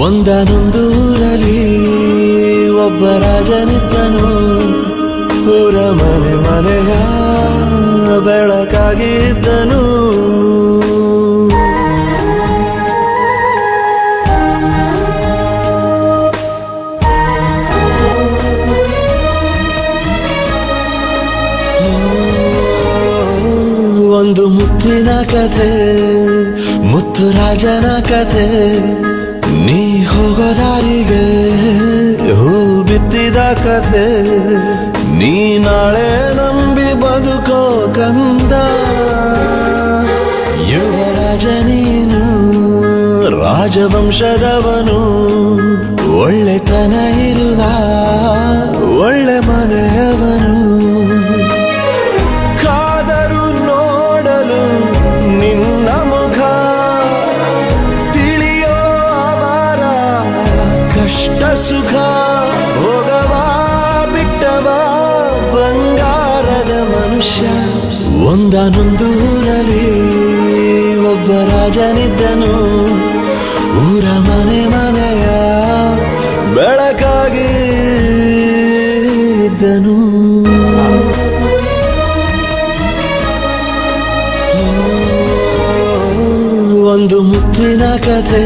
ಒಂದನೊಂದೂರಲ್ಲಿ ಒಬ್ಬ ರಾಜನಿದ್ದನು. ಊರ ಮನೆ ಮನೆಯ ಬೆಳಕಾಗಿದ್ದನು. ಒಂದು ಮುತ್ತಿನ ಕಥೆ, ಮುತ್ತು ರಾಜನ ಕಥೆ. ನೀ ಹೋಗೋ ದಾರಿಗೆ ಹೂ ಬಿತ್ತಿದ ಕಥೆ. ನೀ ನಾಳೆ ನಂಬಿ ಬದುಕೋ ಕಂದ. ಯುವರಾಜ ನೀನು, ರಾಜವಂಶದವನು. ಒಳ್ಳೆತನ ಇರುವ ಒಳ್ಳೆ ಮನೆಯವನು. ಕಾದರು ನೋಡಲು ನಿನ್ನ ಮುಖ, ತಿಳಿಯೋ ಅವರ ಕಷ್ಟ ಸುಖ. ಹೋಗವ ಬಿಟ್ಟವ ಬಂಗಾರದ ಮನುಷ್ಯ. ಒಂದನೊಂದೂರಲ್ಲಿ ಒಬ್ಬ ರಾಜನಿದ್ದನು. ಊರ ಮನೆ ಮನೆಯ ಬೆಳಕಾಗಿ ಇದ್ದನು. ಒಂದು ಮುತ್ತಿನ ಕಥೆ,